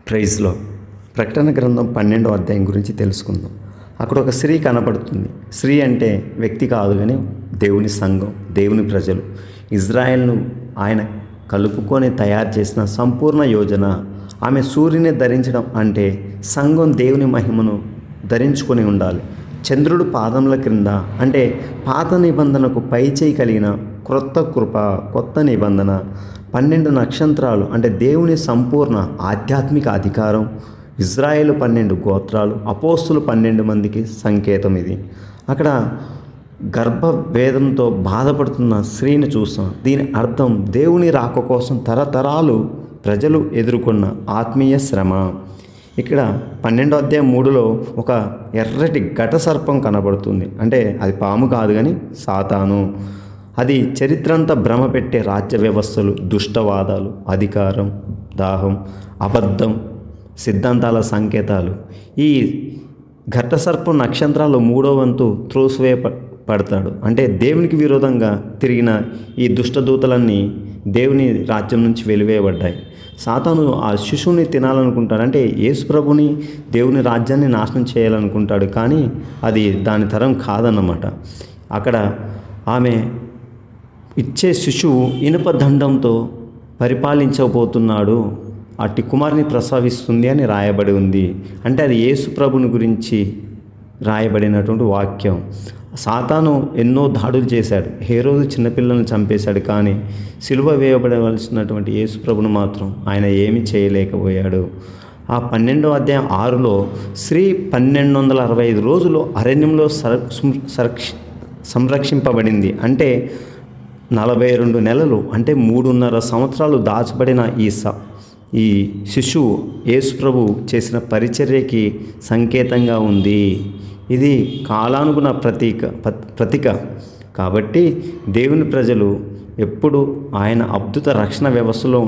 ప్రైజ్లో ప్రకటన గ్రంథం 12వ అధ్యాయం గురించి తెలుసుకుందాం. అక్కడ ఒక స్త్రీ కనపడుతుంది. స్త్రీ అంటే వ్యక్తి కాదు, కానీ దేవుని సంఘం, దేవుని ప్రజలు, ఇజ్రాయెల్ను ఆయన కలుపుకొని తయారు చేసిన సంపూర్ణ యోజన. ఆమె సూర్యుని ధరించడం అంటే సంఘం దేవుని మహిమను ధరించుకొని ఉండాలి. చంద్రుడు పాదముల క్రింద అంటే పాత నిబంధనకు పైచేయి కలిగిన క్రొత్త కృప, కొత్త నిబంధన. 12 నక్షత్రాలు అంటే దేవుని సంపూర్ణ ఆధ్యాత్మిక అధికారం. ఇజ్రాయేలు 12 గోత్రాలు, అపోస్తులు 12 మందికి సంకేతం ఇది. అక్కడ గర్భవేదంతో బాధపడుతున్న స్త్రీని చూస్తాం. దీని అర్థం దేవుని రాక కోసం తరతరాలు ప్రజలు ఎదుర్కొన్న ఆత్మీయ శ్రమ. ఇక్కడ 12వ అధ్యాయం 3లో ఒక ఎర్రటి ఘట సర్పం కనబడుతుంది. అంటే అది పాము కాదు, కానీ సాతాను. అది చరిత్రంతా భ్రమ పెట్టే రాజ్య వ్యవస్థలు, దుష్టవాదాలు, అధికారం, దాహం, అబద్ధం, సిద్ధాంతాల సంకేతాలు. ఈ ఘట్టసర్పం నక్షత్రాలు 3వ వంతు త్రోసివేయబడతాడు. అంటే దేవునికి విరోధంగా తిరిగిన ఈ దుష్టదూతలన్నీ దేవుని రాజ్యం నుంచి వెలివేయబడ్డాయి. సాతాను ఆ శిశువుని తినాలనుకుంటాడు. అంటే యేసు ప్రభుని, దేవుని రాజ్యాన్ని నాశనం చేయాలనుకుంటాడు. కానీ అది దాని తరం కాదన్నమాట. అక్కడ ఆమె ఇచ్చే శిశువు ఇనుప దండంతో పరిపాలించబోతున్నాడు, అట్టి కుమారుని ప్రసవిస్తుంది అని రాయబడి ఉంది. అంటే అది యేసు ప్రభుని గురించి రాయబడినటువంటి వాక్యం. సాతాను ఎన్నో దాడులు చేశాడు. హేరోదు చిన్నపిల్లలను చంపేశాడు. కానీ సిలువ వేయబడవలసినటువంటి యేసు ప్రభును మాత్రం ఆయన ఏమీ చేయలేకపోయాడు. ఆ 12వ అధ్యాయం 6లో స్త్రీ 1265 రోజులు అరణ్యంలో సంరక్షింపబడింది. అంటే 42 నెలలు, అంటే 3.5 సంవత్సరాలు దాచబడిన ఈ శిశువు యేసు ప్రభు చేసిన పరిచర్యకి సంకేతంగా ఉంది. ఇది కాలానుగుణ ప్రతీక. కాబట్టి దేవుని ప్రజలు ఎప్పుడు ఆయన అద్భుత రక్షణ వ్యవస్థలో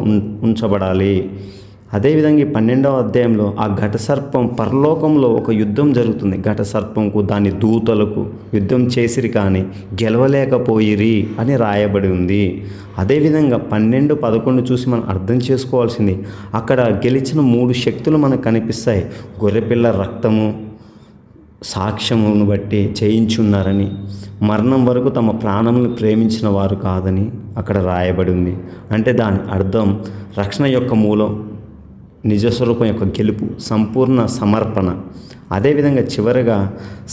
ఉంచబడాలి. అదేవిధంగా ఈ 12వ అధ్యాయంలో ఆ ఘటసర్పం పరలోకంలో ఒక యుద్ధం జరుగుతుంది. ఘటసర్పంకు దాని దూతలకు యుద్ధం చేసిరి కానీ గెలవలేకపోయిరి అని రాయబడి ఉంది. అదేవిధంగా 12-11 చూసి మనం అర్థం చేసుకోవాల్సింది, అక్కడ గెలిచిన 3 శక్తులు మనకు కనిపిస్తాయి. గొర్రెపిల్ల రక్తము సాక్ష్యమును బట్టి చేయించున్నారని, మరణం వరకు తమ ప్రాణములను ప్రేమించిన వారు కాదని అక్కడ రాయబడి ఉంది. అంటే దాని అర్థం రక్షణ యొక్క మూలం, నిజస్వరూపం యొక్క గెలుపు, సంపూర్ణ సమర్పణ. అదేవిధంగా చివరగా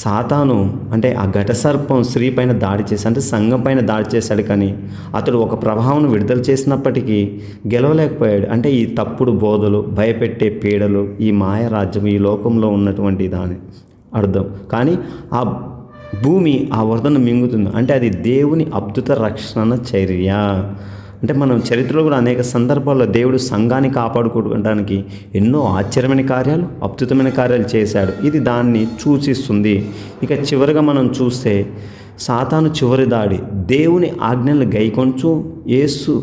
సాతాను అంటే ఆ ఘటసర్పం స్త్రీ పైన దాడి చేసి, అంటే సంఘం పైన దాడి చేశాడు. కానీ అతడు ఒక ప్రభావం విడుదల చేసినప్పటికీ గెలవలేకపోయాడు. అంటే ఈ తప్పుడు బోధలు, భయపెట్టే పీడలు, ఈ మాయ రాజ్యం, ఈ లోకంలో ఉన్నటువంటి దాని అర్థం. కానీ ఆ భూమి ఆ వరదను మింగుతుంది. అంటే అది దేవుని అద్భుత రక్షణ చర్య. అంటే మనం చరిత్రలో కూడా అనేక సందర్భాల్లో దేవుడు సంఘాన్ని కాపాడుకోవడానికి ఎన్నో ఆశ్చర్యమైన కార్యాలు, అద్భుతమైన కార్యాలు చేశాడు. ఇది దాన్ని సూచిస్తుంది. ఇక చివరిగా మనం చూస్తే సాతాను చివరి దాడి దేవుని ఆజ్ఞలు గైకొంచు యేసు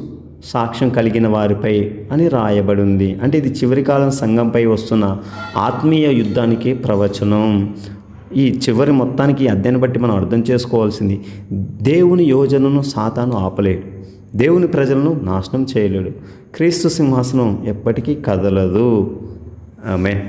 సాక్ష్యం కలిగిన వారిపై అని రాయబడి ఉంది. అంటే ఇది చివరి కాలం సంఘంపై వస్తున్న ఆత్మీయ యుద్ధానికి ప్రవచనం. ఈ చివరి మొత్తానికి అధ్యాయాన్ని బట్టి మనం అర్థం చేసుకోవాల్సింది, దేవుని యోజనను సాతాను ఆపలేడు, దేవుని ప్రజలను నాశనం చేయలేడు, క్రీస్తు సింహాసనం ఎప్పటికీ కదలదు. ఆమేన్.